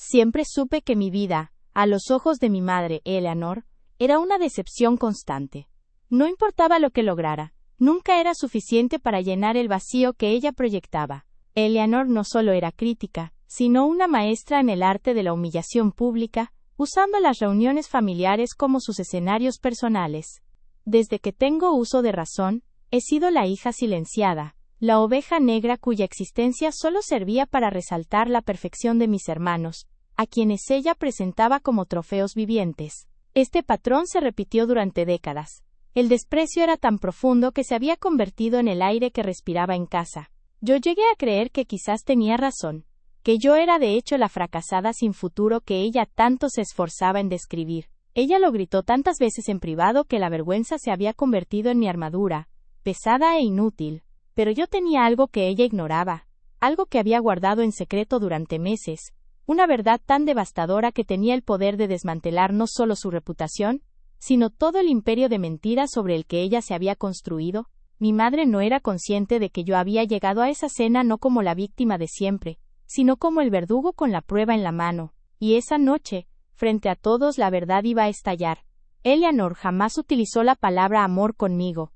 Siempre supe que mi vida, a los ojos de mi madre, Eleanor, era una decepción constante. No importaba lo que lograra, nunca era suficiente para llenar el vacío que ella proyectaba. Eleanor no solo era crítica, sino una maestra en el arte de la humillación pública, usando las reuniones familiares como sus escenarios personales. Desde que tengo uso de razón, he sido la hija silenciada, la oveja negra cuya existencia solo servía para resaltar la perfección de mis hermanos, a quienes ella presentaba como trofeos vivientes. Este patrón se repitió durante décadas. El desprecio era tan profundo que se había convertido en el aire que respiraba en casa. Yo llegué a creer que quizás tenía razón, que yo era de hecho la fracasada sin futuro que ella tanto se esforzaba en describir. Ella lo gritó tantas veces en privado que la vergüenza se había convertido en mi armadura, pesada e inútil. Pero yo tenía algo que ella ignoraba, algo que había guardado en secreto durante meses, una verdad tan devastadora que tenía el poder de desmantelar no solo su reputación, sino todo el imperio de mentiras sobre el que ella se había construido. Mi madre no era consciente de que yo había llegado a esa cena no como la víctima de siempre, sino como el verdugo con la prueba en la mano, y esa noche, frente a todos, la verdad iba a estallar. Eleanor jamás utilizó la palabra amor conmigo.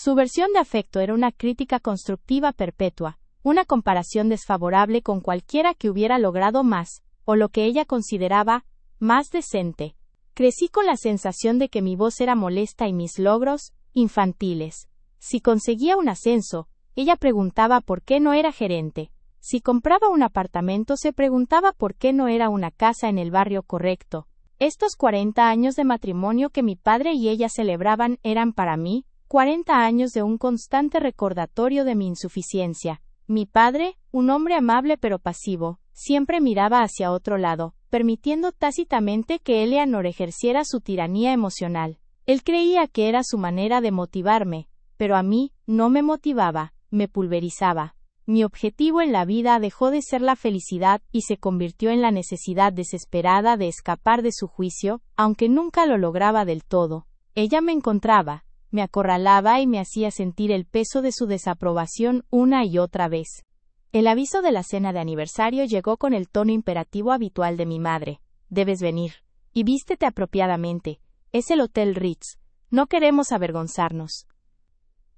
Su versión de afecto era una crítica constructiva perpetua, una comparación desfavorable con cualquiera que hubiera logrado más, o lo que ella consideraba más decente. Crecí con la sensación de que mi voz era molesta y mis logros, infantiles. Si conseguía un ascenso, ella preguntaba por qué no era gerente. Si compraba un apartamento, se preguntaba por qué no era una casa en el barrio correcto. Estos 40 años de matrimonio que mi padre y ella celebraban eran para mí 40 años de un constante recordatorio de mi insuficiencia. Mi padre, un hombre amable pero pasivo, siempre miraba hacia otro lado, permitiendo tácitamente que Eleanor ejerciera su tiranía emocional. Él creía que era su manera de motivarme, pero a mí no me motivaba, me pulverizaba. Mi objetivo en la vida dejó de ser la felicidad y se convirtió en la necesidad desesperada de escapar de su juicio, aunque nunca lo lograba del todo. Ella me encontraba, me acorralaba y me hacía sentir el peso de su desaprobación una y otra vez. El aviso de la cena de aniversario llegó con el tono imperativo habitual de mi madre. Debes venir. Y vístete apropiadamente. Es el Hotel Ritz. No queremos avergonzarnos.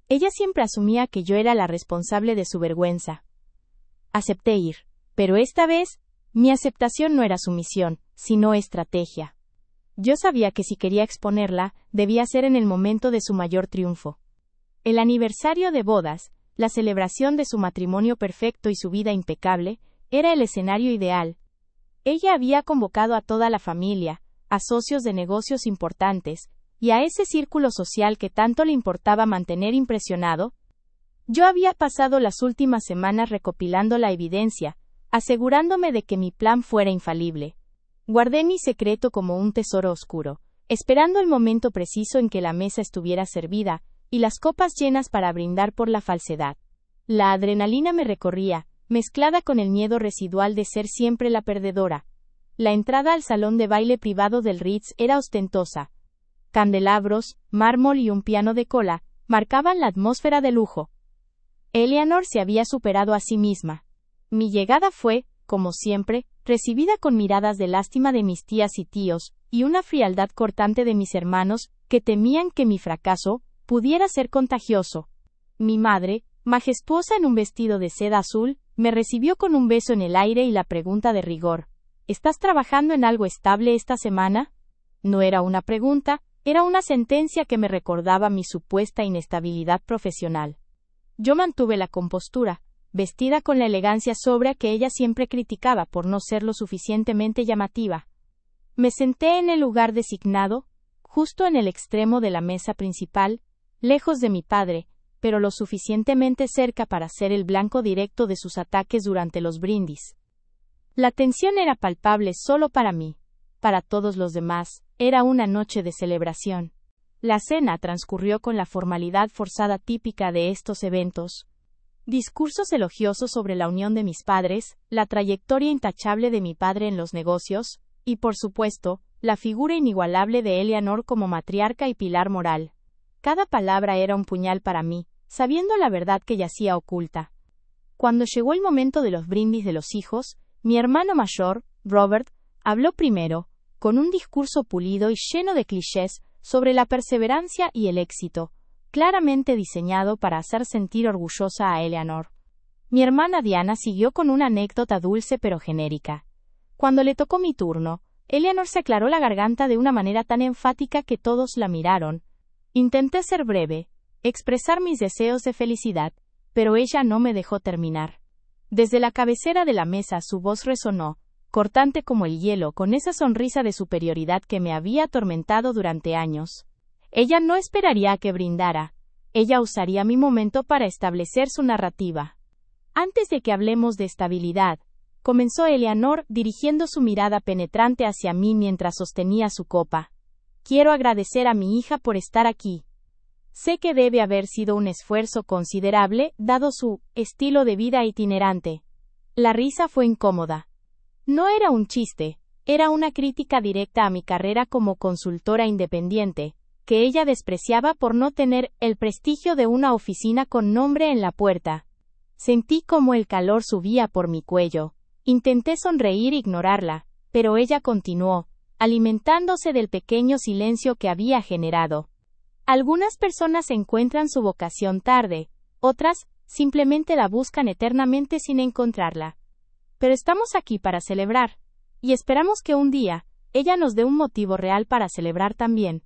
Ella siempre asumía que yo era la responsable de su vergüenza. Acepté ir, pero esta vez, mi aceptación no era sumisión, sino estrategia. Yo sabía que si quería exponerla, debía ser en el momento de su mayor triunfo. El aniversario de bodas, la celebración de su matrimonio perfecto y su vida impecable, era el escenario ideal. Ella había convocado a toda la familia, a socios de negocios importantes, y a ese círculo social que tanto le importaba mantener impresionado. Yo había pasado las últimas semanas recopilando la evidencia, asegurándome de que mi plan fuera infalible. Guardé mi secreto como un tesoro oscuro, esperando el momento preciso en que la mesa estuviera servida, y las copas llenas para brindar por la falsedad. La adrenalina me recorría, mezclada con el miedo residual de ser siempre la perdedora. La entrada al salón de baile privado del Ritz era ostentosa. Candelabros, mármol y un piano de cola marcaban la atmósfera de lujo. Eleanor se había superado a sí misma. Mi llegada fue, como siempre, recibida con miradas de lástima de mis tías y tíos, y una frialdad cortante de mis hermanos, que temían que mi fracaso pudiera ser contagioso. Mi madre, majestuosa en un vestido de seda azul, me recibió con un beso en el aire y la pregunta de rigor: ¿estás trabajando en algo estable esta semana? No era una pregunta, era una sentencia que me recordaba mi supuesta inestabilidad profesional. Yo mantuve la compostura, vestida con la elegancia sobria que ella siempre criticaba por no ser lo suficientemente llamativa. Me senté en el lugar designado, justo en el extremo de la mesa principal, lejos de mi padre, pero lo suficientemente cerca para ser el blanco directo de sus ataques durante los brindis. La tensión era palpable solo para mí. Para todos los demás, era una noche de celebración. La cena transcurrió con la formalidad forzada típica de estos eventos. Discursos elogiosos sobre la unión de mis padres, la trayectoria intachable de mi padre en los negocios, y por supuesto, la figura inigualable de Eleanor como matriarca y pilar moral. Cada palabra era un puñal para mí, sabiendo la verdad que yacía oculta. Cuando llegó el momento de los brindis de los hijos, mi hermano mayor, Robert habló primero, con un discurso pulido y lleno de clichés sobre la perseverancia y el éxito, claramente diseñado para hacer sentir orgullosa a Eleanor. Mi hermana Diana siguió con una anécdota dulce pero genérica. Cuando le tocó mi turno, Eleanor se aclaró la garganta de una manera tan enfática que todos la miraron. Intenté ser breve, expresar mis deseos de felicidad, pero ella no me dejó terminar. Desde la cabecera de la mesa su voz resonó, cortante como el hielo, con esa sonrisa de superioridad que me había atormentado durante años. Ella no esperaría a que brindara. Ella usaría mi momento para establecer su narrativa. Antes de que hablemos de estabilidad, comenzó Eleanor dirigiendo su mirada penetrante hacia mí mientras sostenía su copa. Quiero agradecer a mi hija por estar aquí. Sé que debe haber sido un esfuerzo considerable, dado su estilo de vida itinerante. La risa fue incómoda. No era un chiste, era una crítica directa a mi carrera como consultora independiente, que ella despreciaba por no tener el prestigio de una oficina con nombre en la puerta. Sentí como el calor subía por mi cuello. Intenté sonreír e ignorarla, pero ella continuó, alimentándose del pequeño silencio que había generado. Algunas personas encuentran su vocación tarde, otras, simplemente la buscan eternamente sin encontrarla. Pero estamos aquí para celebrar, y esperamos que un día, ella nos dé un motivo real para celebrar también.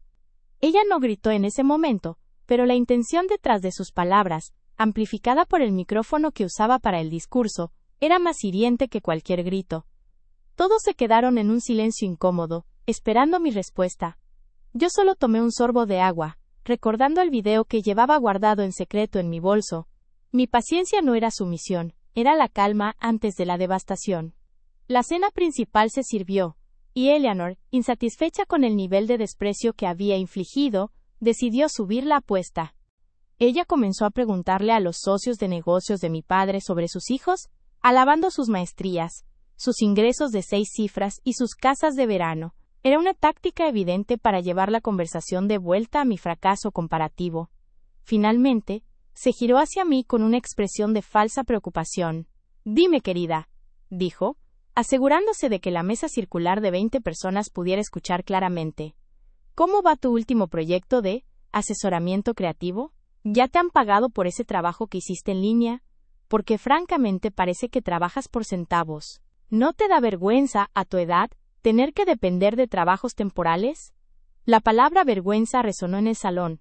Ella no gritó en ese momento, pero la intención detrás de sus palabras, amplificada por el micrófono que usaba para el discurso, era más hiriente que cualquier grito. Todos se quedaron en un silencio incómodo, esperando mi respuesta. Yo solo tomé un sorbo de agua, recordando el video que llevaba guardado en secreto en mi bolso. Mi paciencia no era sumisión, era la calma antes de la devastación. La cena principal se sirvió, y Eleanor, insatisfecha con el nivel de desprecio que había infligido, decidió subir la apuesta. Ella comenzó a preguntarle a los socios de negocios de mi padre sobre sus hijos, alabando sus maestrías, sus ingresos de 6 cifras y sus casas de verano. Era una táctica evidente para llevar la conversación de vuelta a mi fracaso comparativo. Finalmente, se giró hacia mí con una expresión de falsa preocupación. Dime, querida, dijo, asegurándose de que la mesa circular de 20 personas pudiera escuchar claramente. ¿Cómo va tu último proyecto de asesoramiento creativo? ¿Ya te han pagado por ese trabajo que hiciste en línea? Porque francamente parece que trabajas por centavos. ¿No te da vergüenza, a tu edad, tener que depender de trabajos temporales? La palabra vergüenza resonó en el salón.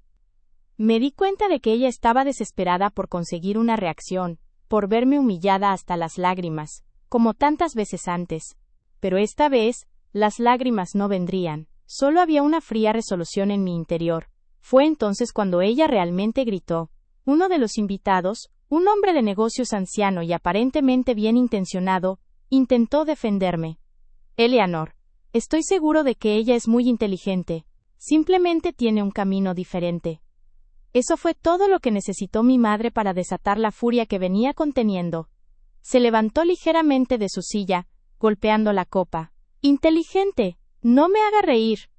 Me di cuenta de que ella estaba desesperada por conseguir una reacción, por verme humillada hasta las lágrimas, como tantas veces antes. Pero esta vez, las lágrimas no vendrían, solo había una fría resolución en mi interior. Fue entonces cuando ella realmente gritó. Uno de los invitados, un hombre de negocios anciano y aparentemente bien intencionado, intentó defenderme. Eleanor, estoy seguro de que ella es muy inteligente. Simplemente tiene un camino diferente. Eso fue todo lo que necesitó mi madre para desatar la furia que venía conteniendo. Se levantó ligeramente de su silla, golpeando la copa. Inteligente, no me haga reír,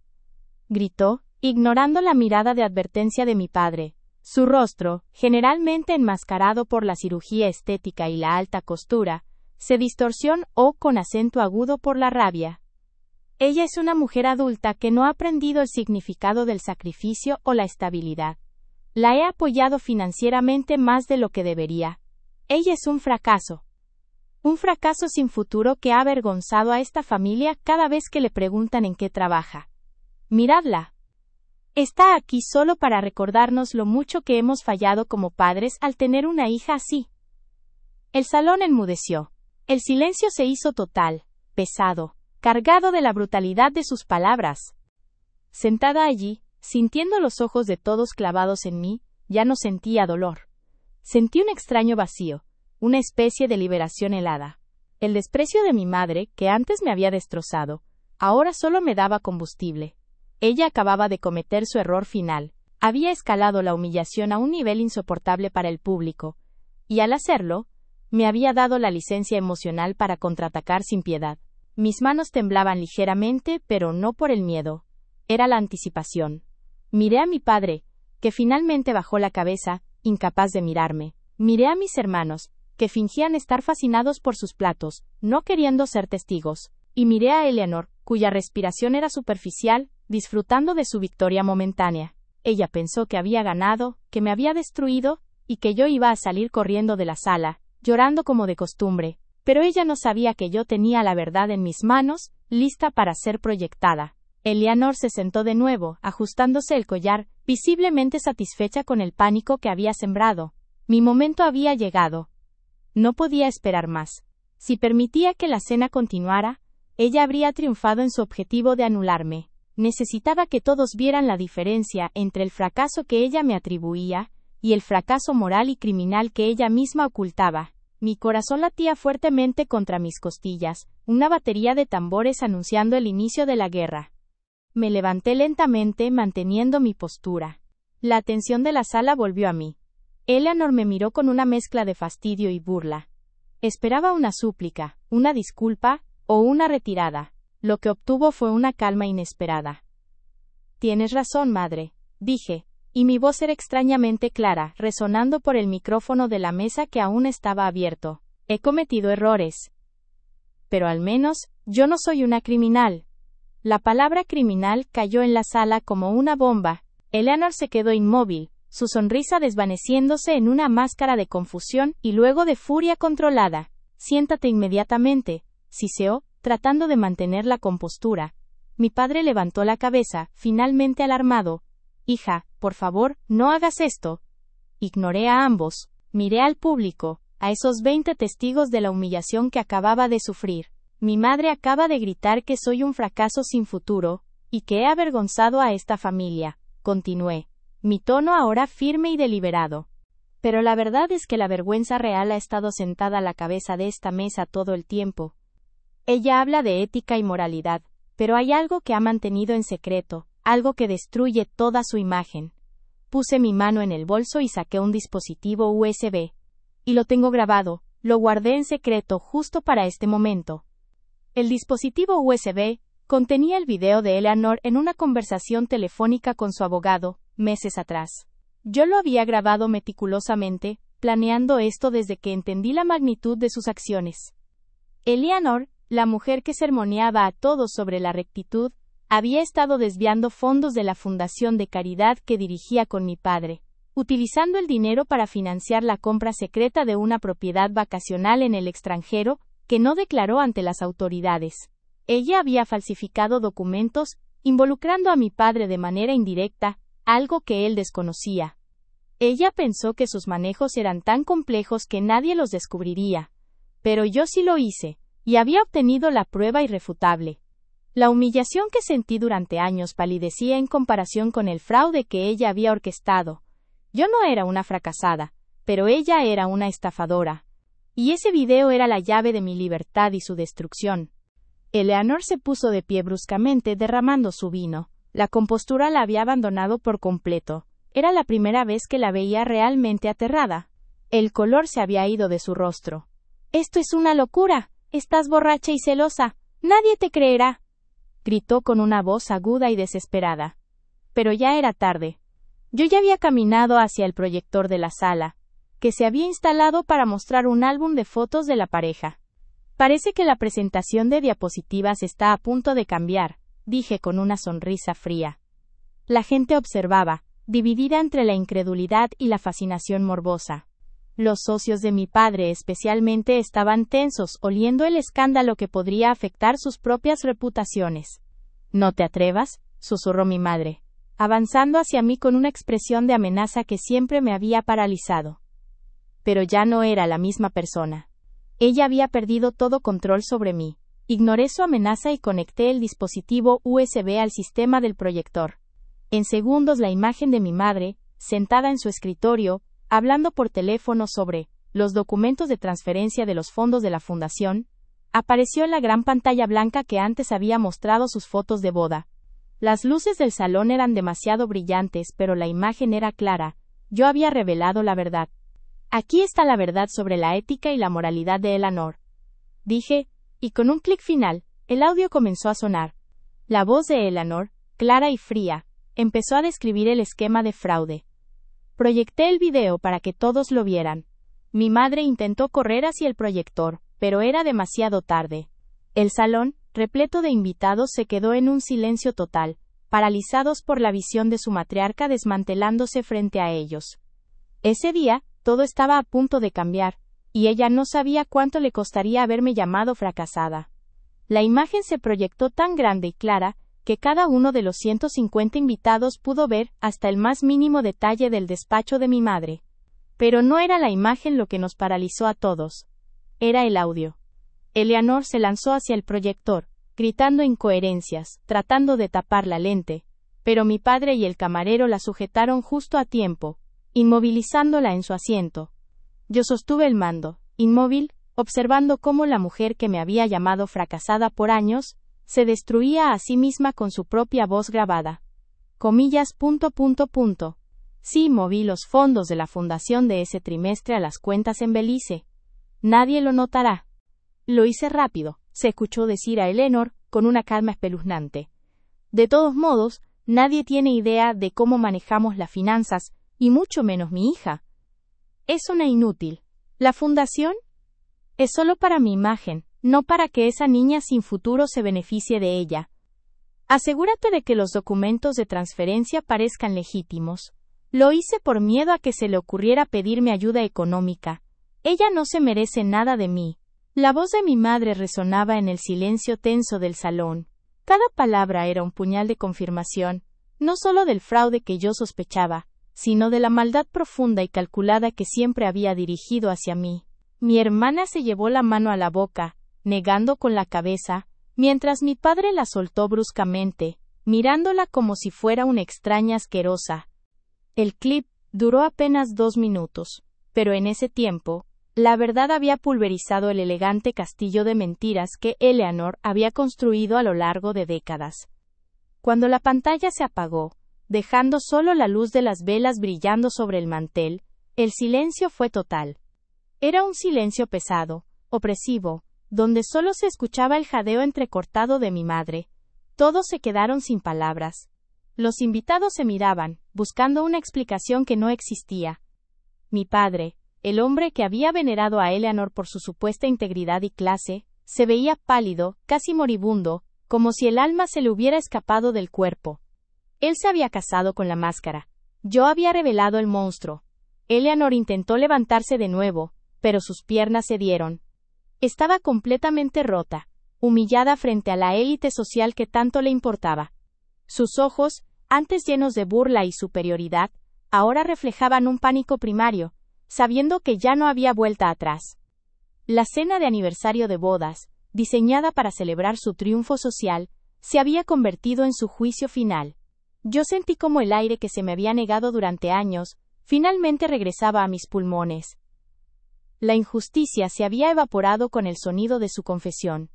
gritó, ignorando la mirada de advertencia de mi padre. Su rostro, generalmente enmascarado por la cirugía estética y la alta costura, se distorsionó con acento agudo por la rabia. Ella es una mujer adulta que no ha aprendido el significado del sacrificio o la estabilidad. La he apoyado financieramente más de lo que debería. Ella es un fracaso. Un fracaso sin futuro que ha avergonzado a esta familia cada vez que le preguntan en qué trabaja. Miradla. Está aquí solo para recordarnos lo mucho que hemos fallado como padres al tener una hija así. El salón enmudeció. El silencio se hizo total, pesado, cargado de la brutalidad de sus palabras. Sentada allí, sintiendo los ojos de todos clavados en mí, ya no sentía dolor. Sentí un extraño vacío, una especie de liberación helada. El desprecio de mi madre, que antes me había destrozado, ahora solo me daba combustible. Ella acababa de cometer su error final. Había escalado la humillación a un nivel insoportable para el público, y al hacerlo, me había dado la licencia emocional para contraatacar sin piedad. Mis manos temblaban ligeramente, pero no por el miedo. Era la anticipación. Miré a mi padre, que finalmente bajó la cabeza, incapaz de mirarme. Miré a mis hermanos, que fingían estar fascinados por sus platos, no queriendo ser testigos. y miré a Eleanor, cuya respiración era superficial, disfrutando de su victoria momentánea. Ella pensó que había ganado, que me había destruido, y que yo iba a salir corriendo de la sala, llorando como de costumbre, pero ella no sabía que yo tenía la verdad en mis manos, lista para ser proyectada. Eleanor se sentó de nuevo, ajustándose el collar, visiblemente satisfecha con el pánico que había sembrado. Mi momento había llegado. No podía esperar más. Si permitía que la cena continuara, ella habría triunfado en su objetivo de anularme. Necesitaba que todos vieran la diferencia entre el fracaso que ella me atribuía y el fracaso moral y criminal que ella misma ocultaba. Mi corazón latía fuertemente contra mis costillas, una batería de tambores anunciando el inicio de la guerra. Me levanté lentamente, manteniendo mi postura. La atención de la sala volvió a mí. Eleanor me miró con una mezcla de fastidio y burla. Esperaba una súplica, una disculpa, o una retirada. Lo que obtuvo fue una calma inesperada. Tienes razón, madre, dije, y mi voz era extrañamente clara, resonando por el micrófono de la mesa que aún estaba abierto. He cometido errores. Pero al menos, yo no soy una criminal. La palabra criminal cayó en la sala como una bomba. Eleanor se quedó inmóvil, su sonrisa desvaneciéndose en una máscara de confusión y luego de furia controlada. Siéntate inmediatamente, siseó, tratando de mantener la compostura. Mi padre levantó la cabeza, finalmente alarmado. Hija, por favor, no hagas esto. Ignoré a ambos. Miré al público, a esos 20 testigos de la humillación que acababa de sufrir. Mi madre acaba de gritar que soy un fracaso sin futuro, y que he avergonzado a esta familia, continué, mi tono ahora firme y deliberado. Pero la verdad es que la vergüenza real ha estado sentada a la cabeza de esta mesa todo el tiempo. Ella habla de ética y moralidad, pero hay algo que ha mantenido en secreto, algo que destruye toda su imagen. Puse mi mano en el bolso y saqué un dispositivo USB. Y lo tengo grabado, lo guardé en secreto justo para este momento. El dispositivo USB contenía el video de Eleanor en una conversación telefónica con su abogado, meses atrás. Yo lo había grabado meticulosamente, planeando esto desde que entendí la magnitud de sus acciones. Eleanor, la mujer que sermoneaba a todos sobre la rectitud, había estado desviando fondos de la fundación de caridad que dirigía con mi padre, utilizando el dinero para financiar la compra secreta de una propiedad vacacional en el extranjero, que no declaró ante las autoridades. Ella había falsificado documentos, involucrando a mi padre de manera indirecta, algo que él desconocía. Ella pensó que sus manejos eran tan complejos que nadie los descubriría. Pero yo sí lo hice, y había obtenido la prueba irrefutable. La humillación que sentí durante años palidecía en comparación con el fraude que ella había orquestado. Yo no era una fracasada, pero ella era una estafadora. Y ese video era la llave de mi libertad y su destrucción. Eleanor se puso de pie bruscamente derramando su vino. La compostura la había abandonado por completo. Era la primera vez que la veía realmente aterrada. El color se había ido de su rostro. «Esto es una locura. Estás borracha y celosa. Nadie te creerá», gritó con una voz aguda y desesperada. Pero ya era tarde. Yo ya había caminado hacia el proyector de la sala, que se había instalado para mostrar un álbum de fotos de la pareja. Parece que la presentación de diapositivas está a punto de cambiar, dije con una sonrisa fría. La gente observaba, dividida entre la incredulidad y la fascinación morbosa. Los socios de mi padre especialmente estaban tensos, oliendo el escándalo que podría afectar sus propias reputaciones. «No te atrevas», susurró mi madre, avanzando hacia mí con una expresión de amenaza que siempre me había paralizado. Pero ya no era la misma persona. Ella había perdido todo control sobre mí. Ignoré su amenaza y conecté el dispositivo USB al sistema del proyector. En segundos la imagen de mi madre, sentada en su escritorio, hablando por teléfono sobre los documentos de transferencia de los fondos de la fundación, apareció en la gran pantalla blanca que antes había mostrado sus fotos de boda. Las luces del salón eran demasiado brillantes, pero la imagen era clara. Yo había revelado la verdad. Aquí está la verdad sobre la ética y la moralidad de Eleanor, dije, y con un clic final, el audio comenzó a sonar. La voz de Eleanor, clara y fría, empezó a describir el esquema de fraude. Proyecté el video para que todos lo vieran. Mi madre intentó correr hacia el proyector, pero era demasiado tarde. El salón, repleto de invitados, se quedó en un silencio total, paralizados por la visión de su matriarca desmantelándose frente a ellos. Ese día, todo estaba a punto de cambiar, y ella no sabía cuánto le costaría haberme llamado fracasada. La imagen se proyectó tan grande y clara, que cada uno de los 150 invitados pudo ver hasta el más mínimo detalle del despacho de mi madre. Pero no era la imagen lo que nos paralizó a todos. Era el audio. Eleanor se lanzó hacia el proyector, gritando incoherencias, tratando de tapar la lente, pero mi padre y el camarero la sujetaron justo a tiempo, inmovilizándola en su asiento. Yo sostuve el mando, inmóvil, observando cómo la mujer que me había llamado fracasada por años, se destruía a sí misma con su propia voz grabada. Comillas. Sí, moví los fondos de la fundación de ese trimestre a las cuentas en Belice. Nadie lo notará. Lo hice rápido, se escuchó decir a Eleanor, con una calma espeluznante. De todos modos, nadie tiene idea de cómo manejamos las finanzas, y mucho menos mi hija. Es una inútil. ¿La fundación? Es solo para mi imagen, no para que esa niña sin futuro se beneficie de ella. Asegúrate de que los documentos de transferencia parezcan legítimos. Lo hice por miedo a que se le ocurriera pedirme ayuda económica. Ella no se merece nada de mí. La voz de mi madre resonaba en el silencio tenso del salón. Cada palabra era un puñal de confirmación, no solo del fraude que yo sospechaba, sino de la maldad profunda y calculada que siempre había dirigido hacia mí. Mi hermana se llevó la mano a la boca, negando con la cabeza, mientras mi padre la soltó bruscamente, mirándola como si fuera una extraña asquerosa. El clip duró apenas 2 minutos, pero en ese tiempo, la verdad había pulverizado el elegante castillo de mentiras que Eleanor había construido a lo largo de décadas. Cuando la pantalla se apagó, dejando solo la luz de las velas brillando sobre el mantel, el silencio fue total. Era un silencio pesado, opresivo, donde solo se escuchaba el jadeo entrecortado de mi madre. Todos se quedaron sin palabras. Los invitados se miraban, buscando una explicación que no existía. Mi padre, el hombre que había venerado a Eleanor por su supuesta integridad y clase, se veía pálido, casi moribundo, como si el alma se le hubiera escapado del cuerpo. Él se había casado con la máscara. Yo había revelado el monstruo. Eleanor intentó levantarse de nuevo, pero sus piernas cedieron. Estaba completamente rota, humillada frente a la élite social que tanto le importaba. Sus ojos, antes llenos de burla y superioridad, ahora reflejaban un pánico primario, sabiendo que ya no había vuelta atrás. La cena de aniversario de bodas, diseñada para celebrar su triunfo social, se había convertido en su juicio final. Yo sentí como el aire que se me había negado durante años, finalmente regresaba a mis pulmones. La injusticia se había evaporado con el sonido de su confesión.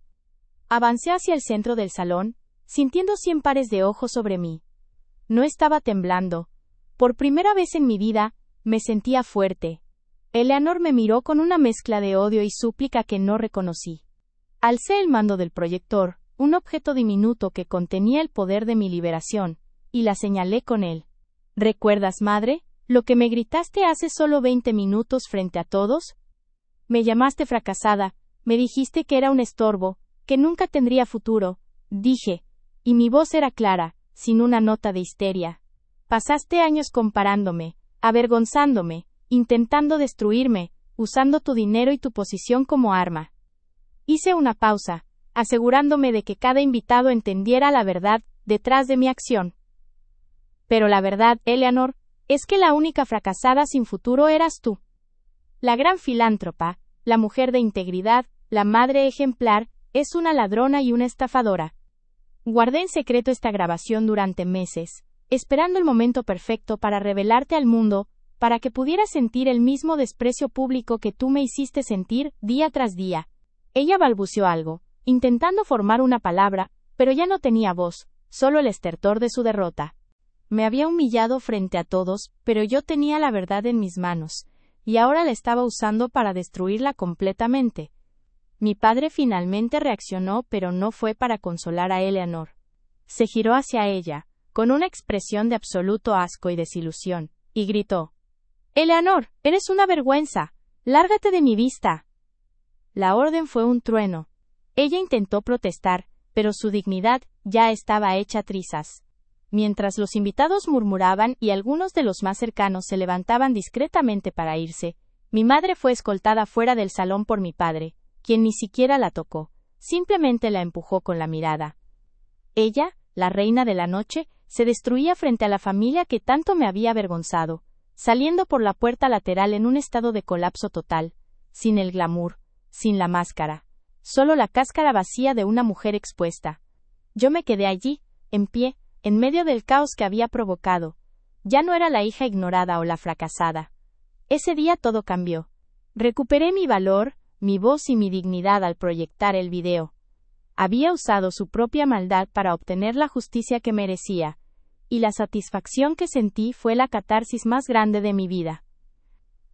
Avancé hacia el centro del salón, sintiendo 100 pares de ojos sobre mí. No estaba temblando. Por primera vez en mi vida, me sentía fuerte. Eleanor me miró con una mezcla de odio y súplica que no reconocí. Alcé el mando del proyector, un objeto diminuto que contenía el poder de mi liberación, y la señalé con él. ¿Recuerdas, madre, lo que me gritaste hace solo 20 minutos frente a todos? Me llamaste fracasada, me dijiste que era un estorbo, que nunca tendría futuro, dije, y mi voz era clara, sin una nota de histeria. Pasaste años comparándome, avergonzándome, intentando destruirme, usando tu dinero y tu posición como arma. Hice una pausa, asegurándome de que cada invitado entendiera la verdad detrás de mi acción. Pero la verdad, Eleanor, es que la única fracasada sin futuro eras tú. La gran filántropa, la mujer de integridad, la madre ejemplar, es una ladrona y una estafadora. Guardé en secreto esta grabación durante meses, esperando el momento perfecto para revelarte al mundo, para que pudieras sentir el mismo desprecio público que tú me hiciste sentir día tras día. Ella balbuceó algo, intentando formar una palabra, pero ya no tenía voz, solo el estertor de su derrota. Me había humillado frente a todos, pero yo tenía la verdad en mis manos, y ahora la estaba usando para destruirla completamente. Mi padre finalmente reaccionó, pero no fue para consolar a Eleanor. Se giró hacia ella, con una expresión de absoluto asco y desilusión, y gritó: «Eleanor, eres una vergüenza. Lárgate de mi vista». La orden fue un trueno. Ella intentó protestar, pero su dignidad ya estaba hecha trizas. Mientras los invitados murmuraban y algunos de los más cercanos se levantaban discretamente para irse, mi madre fue escoltada fuera del salón por mi padre, quien ni siquiera la tocó, simplemente la empujó con la mirada. Ella, la reina de la noche, se destruía frente a la familia que tanto me había avergonzado, saliendo por la puerta lateral en un estado de colapso total, sin el glamour, sin la máscara, solo la cáscara vacía de una mujer expuesta. Yo me quedé allí, en pie, en medio del caos que había provocado. Ya no era la hija ignorada o la fracasada. Ese día todo cambió. Recuperé mi valor, mi voz y mi dignidad al proyectar el video. Había usado su propia maldad para obtener la justicia que merecía, y la satisfacción que sentí fue la catarsis más grande de mi vida.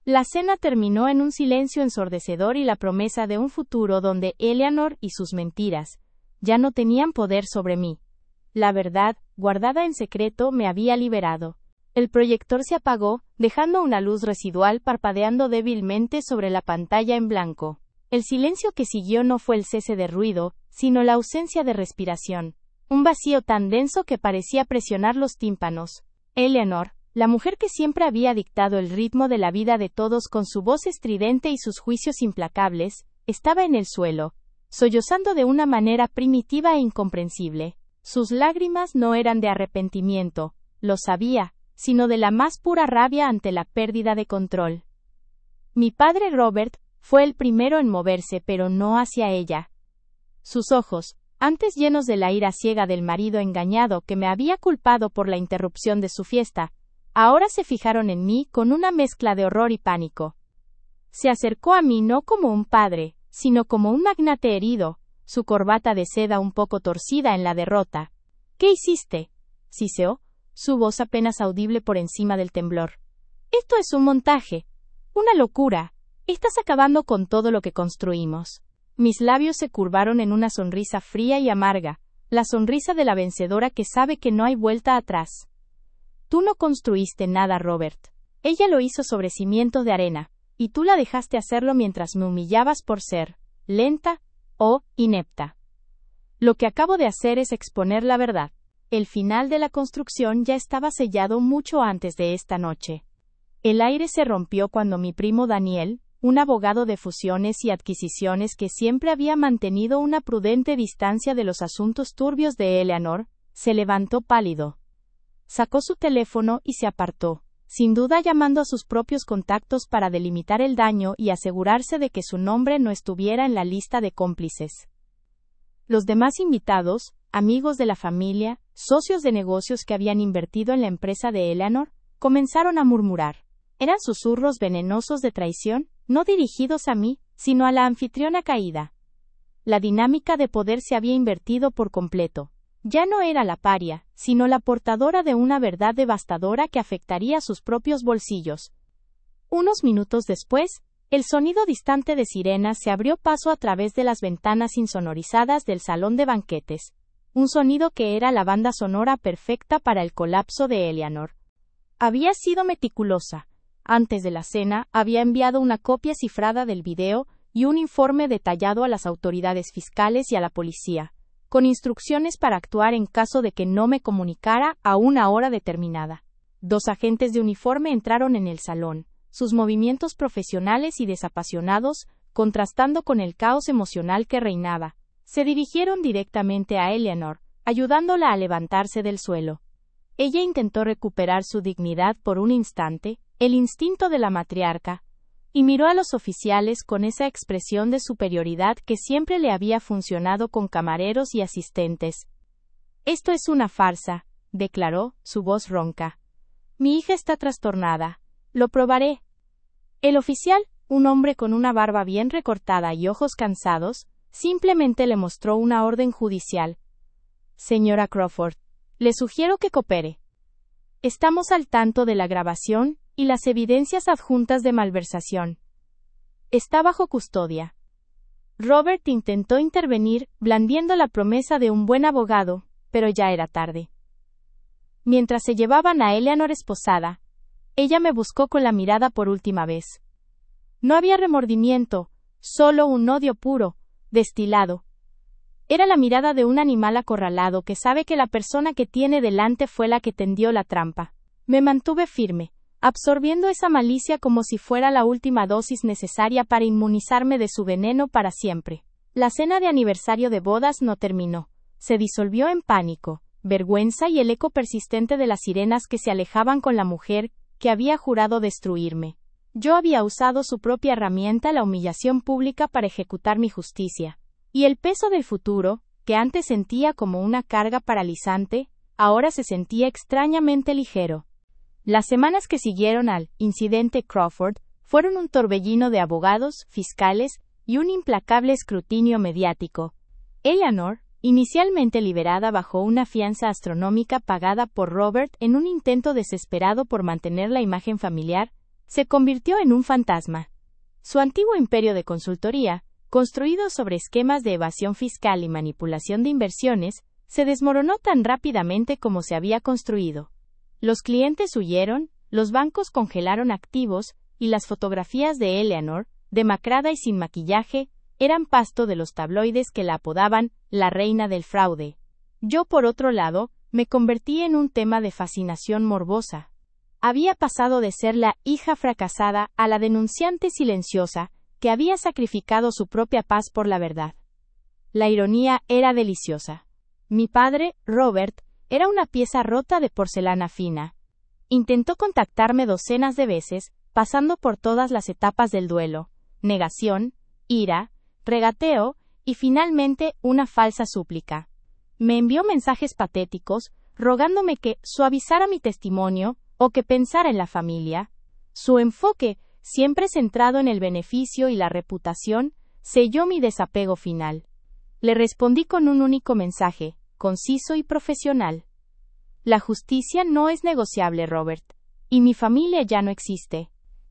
La cena terminó en un silencio ensordecedor y la promesa de un futuro donde Eleanor y sus mentiras ya no tenían poder sobre mí. La verdad, guardada en secreto, me había liberado. El proyector se apagó, dejando una luz residual parpadeando débilmente sobre la pantalla en blanco. El silencio que siguió no fue el cese de ruido, sino la ausencia de respiración. Un vacío tan denso que parecía presionar los tímpanos. Eleanor, la mujer que siempre había dictado el ritmo de la vida de todos con su voz estridente y sus juicios implacables, estaba en el suelo, sollozando de una manera primitiva e incomprensible. Sus lágrimas no eran de arrepentimiento, lo sabía, sino de la más pura rabia ante la pérdida de control. Mi padre Robert fue el primero en moverse, pero no hacia ella. Sus ojos, antes llenos de la ira ciega del marido engañado que me había culpado por la interrupción de su fiesta, ahora se fijaron en mí con una mezcla de horror y pánico. Se acercó a mí no como un padre, sino como un magnate herido, su corbata de seda un poco torcida en la derrota. ¿Qué hiciste?, siseó, su voz apenas audible por encima del temblor. Esto es un montaje. Una locura. Estás acabando con todo lo que construimos. Mis labios se curvaron en una sonrisa fría y amarga, la sonrisa de la vencedora que sabe que no hay vuelta atrás. Tú no construiste nada, Robert. Ella lo hizo sobre cimientos de arena, y tú la dejaste hacerlo mientras me humillabas por ser lenta o inepta. Lo que acabo de hacer es exponer la verdad. El final de la construcción ya estaba sellado mucho antes de esta noche. El aire se rompió cuando mi primo Daniel, un abogado de fusiones y adquisiciones que siempre había mantenido una prudente distancia de los asuntos turbios de Eleanor, se levantó pálido. Sacó su teléfono y se apartó, sin duda llamando a sus propios contactos para delimitar el daño y asegurarse de que su nombre no estuviera en la lista de cómplices. Los demás invitados, amigos de la familia, socios de negocios que habían invertido en la empresa de Eleanor, comenzaron a murmurar. Eran susurros venenosos de traición, no dirigidos a mí, sino a la anfitriona caída. La dinámica de poder se había invertido por completo. Ya no era la paria, sino la portadora de una verdad devastadora que afectaría sus propios bolsillos. Unos minutos después, el sonido distante de sirenas se abrió paso a través de las ventanas insonorizadas del salón de banquetes, un sonido que era la banda sonora perfecta para el colapso de Eleanor. Había sido meticulosa. Antes de la cena, había enviado una copia cifrada del video y un informe detallado a las autoridades fiscales y a la policía, con instrucciones para actuar en caso de que no me comunicara a una hora determinada. 2 agentes de uniforme entraron en el salón, sus movimientos profesionales y desapasionados, contrastando con el caos emocional que reinaba. Se dirigieron directamente a Eleanor, ayudándola a levantarse del suelo. Ella intentó recuperar su dignidad por un instante, el instinto de la matriarca, y miró a los oficiales con esa expresión de superioridad que siempre le había funcionado con camareros y asistentes. Esto es una farsa, declaró, su voz ronca. Mi hija está trastornada. Lo probaré. El oficial, un hombre con una barba bien recortada y ojos cansados, simplemente le mostró una orden judicial. Señora Crawford, le sugiero que coopere. Estamos al tanto de la grabación y las evidencias adjuntas de malversación. Está bajo custodia. Robert intentó intervenir, blandiendo la promesa de un buen abogado, pero ya era tarde. Mientras se llevaban a Eleanor esposada, ella me buscó con la mirada por última vez. No había remordimiento, solo un odio puro, destilado. Era la mirada de un animal acorralado que sabe que la persona que tiene delante fue la que tendió la trampa. Me mantuve firme, absorbiendo esa malicia como si fuera la última dosis necesaria para inmunizarme de su veneno para siempre. La cena de aniversario de bodas no terminó. Se disolvió en pánico, vergüenza y el eco persistente de las sirenas que se alejaban con la mujer que había jurado destruirme. Yo había usado su propia herramienta, la humillación pública, para ejecutar mi justicia. Y el peso del futuro, que antes sentía como una carga paralizante, ahora se sentía extrañamente ligero. Las semanas que siguieron al incidente Crawford fueron un torbellino de abogados, fiscales y un implacable escrutinio mediático. Eleanor, inicialmente liberada bajo una fianza astronómica pagada por Robert en un intento desesperado por mantener la imagen familiar, se convirtió en un fantasma. Su antiguo imperio de consultoría, construido sobre esquemas de evasión fiscal y manipulación de inversiones, se desmoronó tan rápidamente como se había construido. Los clientes huyeron, los bancos congelaron activos, y las fotografías de Eleanor, demacrada y sin maquillaje, eran pasto de los tabloides que la apodaban la reina del fraude. Yo, por otro lado, me convertí en un tema de fascinación morbosa. Había pasado de ser la hija fracasada a la denunciante silenciosa, que había sacrificado su propia paz por la verdad. La ironía era deliciosa. Mi padre, Robert, era una pieza rota de porcelana fina. Intentó contactarme docenas de veces, pasando por todas las etapas del duelo: negación, ira, regateo, y finalmente una falsa súplica. Me envió mensajes patéticos, rogándome que suavizara mi testimonio, o que pensara en la familia. Su enfoque, siempre centrado en el beneficio y la reputación, selló mi desapego final. Le respondí con un único mensaje, conciso y profesional. La justicia no es negociable, Robert. Y mi familia ya no existe.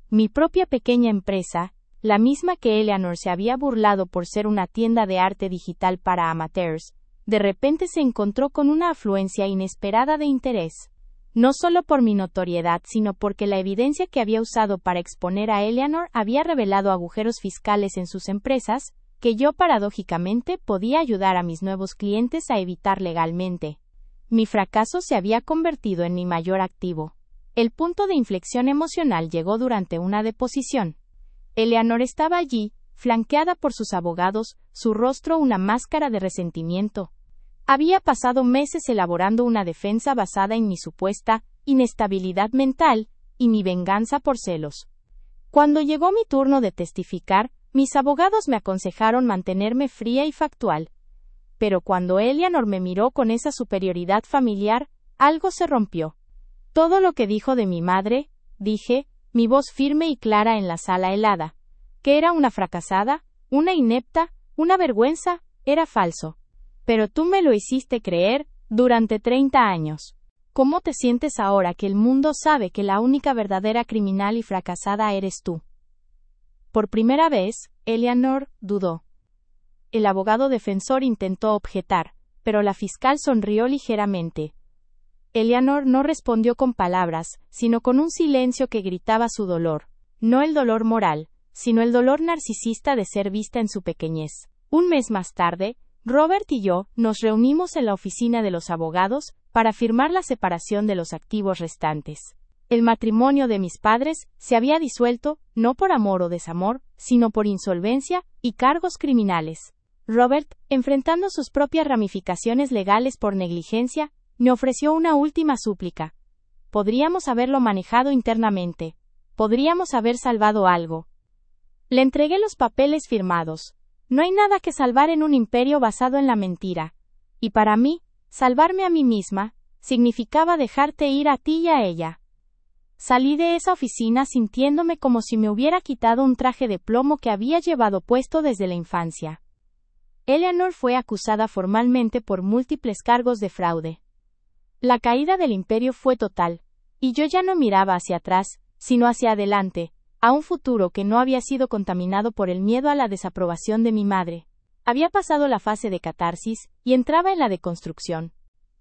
Mi propia pequeña empresa, la misma que Eleanor se había burlado por ser una tienda de arte digital para amateurs, de repente se encontró con una afluencia inesperada de interés. No solo por mi notoriedad, sino porque la evidencia que había usado para exponer a Eleanor había revelado agujeros fiscales en sus empresas, que yo paradójicamente podía ayudar a mis nuevos clientes a evitar legalmente. Mi fracaso se había convertido en mi mayor activo. El punto de inflexión emocional llegó durante una deposición. Eleanor estaba allí, flanqueada por sus abogados, su rostro una máscara de resentimiento. Había pasado meses elaborando una defensa basada en mi supuesta inestabilidad mental y mi venganza por celos. Cuando llegó mi turno de testificar, mis abogados me aconsejaron mantenerme fría y factual. Pero cuando Eleanor me miró con esa superioridad familiar, algo se rompió. Todo lo que dijo de mi madre, dije, mi voz firme y clara en la sala helada, que era una fracasada, una inepta, una vergüenza, era falso. Pero tú me lo hiciste creer, durante 30 años. ¿Cómo te sientes ahora que el mundo sabe que la única verdadera criminal y fracasada eres tú? Por primera vez, Eleanor dudó. El abogado defensor intentó objetar, pero la fiscal sonrió ligeramente. Eleanor no respondió con palabras, sino con un silencio que gritaba su dolor. No el dolor moral, sino el dolor narcisista de ser vista en su pequeñez. Un mes más tarde, Robert y yo nos reunimos en la oficina de los abogados para firmar la separación de los activos restantes. El matrimonio de mis padres se había disuelto, no por amor o desamor, sino por insolvencia y cargos criminales. Robert, enfrentando sus propias ramificaciones legales por negligencia, me ofreció una última súplica. Podríamos haberlo manejado internamente. Podríamos haber salvado algo. Le entregué los papeles firmados. No hay nada que salvar en un imperio basado en la mentira. Y para mí, salvarme a mí misma, significaba dejarte ir a ti y a ella. Salí de esa oficina sintiéndome como si me hubiera quitado un traje de plomo que había llevado puesto desde la infancia. Eleanor fue acusada formalmente por múltiples cargos de fraude. La caída del imperio fue total, y yo ya no miraba hacia atrás, sino hacia adelante, a un futuro que no había sido contaminado por el miedo a la desaprobación de mi madre. Había pasado la fase de catarsis, y entraba en la de construcción.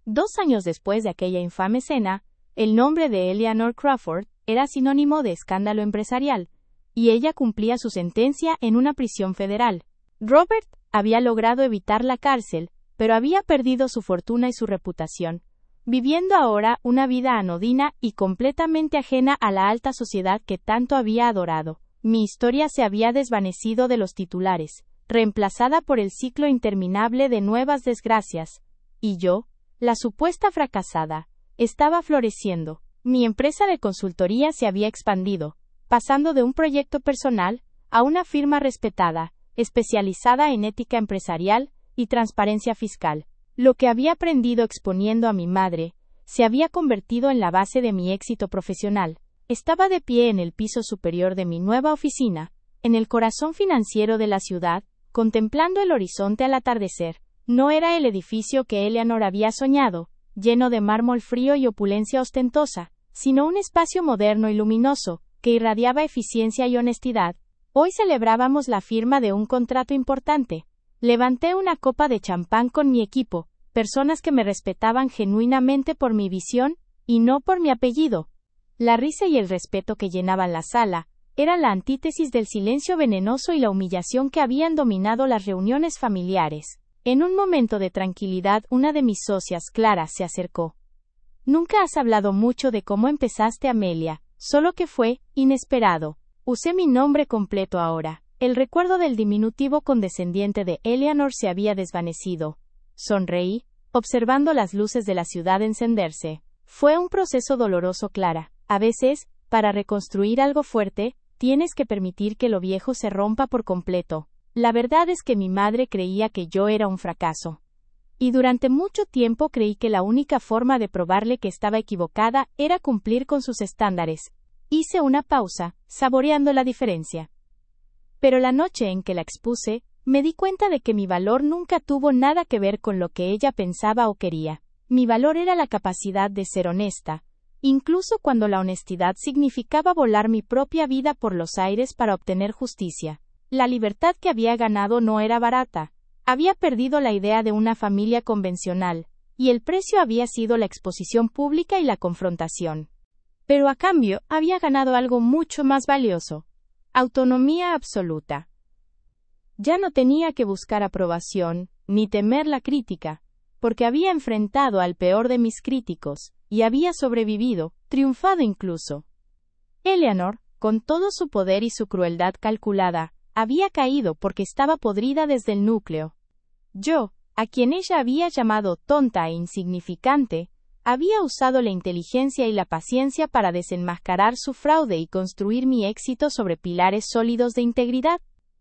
2 años después de aquella infame cena, el nombre de Eleanor Crawford era sinónimo de escándalo empresarial, y ella cumplía su sentencia en una prisión federal. Robert, había logrado evitar la cárcel, pero había perdido su fortuna y su reputación, viviendo ahora una vida anodina y completamente ajena a la alta sociedad que tanto había adorado. Mi historia se había desvanecido de los titulares, reemplazada por el ciclo interminable de nuevas desgracias, y yo, la supuesta fracasada, estaba floreciendo. Mi empresa de consultoría se había expandido, pasando de un proyecto personal a una firma respetada, especializada en ética empresarial y transparencia fiscal. Lo que había aprendido exponiendo a mi madre se había convertido en la base de mi éxito profesional. Estaba de pie en el piso superior de mi nueva oficina, en el corazón financiero de la ciudad, contemplando el horizonte al atardecer. No era el edificio que Eleanor había soñado, lleno de mármol frío y opulencia ostentosa, sino un espacio moderno y luminoso, que irradiaba eficiencia y honestidad. Hoy celebrábamos la firma de un contrato importante. Levanté una copa de champán con mi equipo, personas que me respetaban genuinamente por mi visión, y no por mi apellido. La risa y el respeto que llenaban la sala, eran la antítesis del silencio venenoso y la humillación que habían dominado las reuniones familiares. En un momento de tranquilidad, una de mis socias, Clara, se acercó. Nunca has hablado mucho de cómo empezaste, Amelia, solo que fue inesperado. Usé mi nombre completo ahora. El recuerdo del diminutivo condescendiente de Eleanor se había desvanecido. Sonreí, observando las luces de la ciudad encenderse. Fue un proceso doloroso, Clara. A veces, para reconstruir algo fuerte, tienes que permitir que lo viejo se rompa por completo. La verdad es que mi madre creía que yo era un fracaso. Y durante mucho tiempo creí que la única forma de probarle que estaba equivocada era cumplir con sus estándares. Hice una pausa, saboreando la diferencia. Pero la noche en que la expuse, me di cuenta de que mi valor nunca tuvo nada que ver con lo que ella pensaba o quería. Mi valor era la capacidad de ser honesta, incluso cuando la honestidad significaba volar mi propia vida por los aires para obtener justicia. La libertad que había ganado no era barata. Había perdido la idea de una familia convencional, y el precio había sido la exposición pública y la confrontación. Pero a cambio, había ganado algo mucho más valioso: autonomía absoluta. Ya no tenía que buscar aprobación, ni temer la crítica, porque había enfrentado al peor de mis críticos, y había sobrevivido, triunfado incluso. Eleanor, con todo su poder y su crueldad calculada, había caído porque estaba podrida desde el núcleo. Yo, a quien ella había llamado tonta e insignificante, había usado la inteligencia y la paciencia para desenmascarar su fraude y construir mi éxito sobre pilares sólidos de integridad.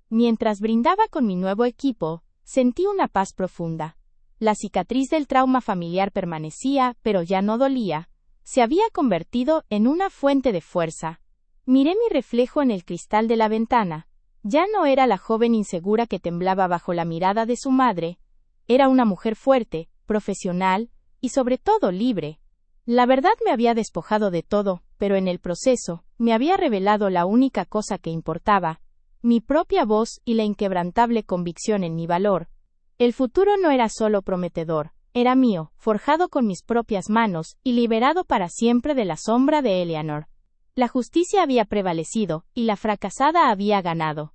Mientras brindaba con mi nuevo equipo, sentí una paz profunda. La cicatriz del trauma familiar permanecía, pero ya no dolía. Se había convertido en una fuente de fuerza. Miré mi reflejo en el cristal de la ventana. Ya no era la joven insegura que temblaba bajo la mirada de su madre. Era una mujer fuerte, profesional, y sobre todo libre. La verdad me había despojado de todo, pero en el proceso, me había revelado la única cosa que importaba: mi propia voz y la inquebrantable convicción en mi valor. El futuro no era solo prometedor, era mío, forjado con mis propias manos, y liberado para siempre de la sombra de Eleanor. La justicia había prevalecido, y la fracasada había ganado.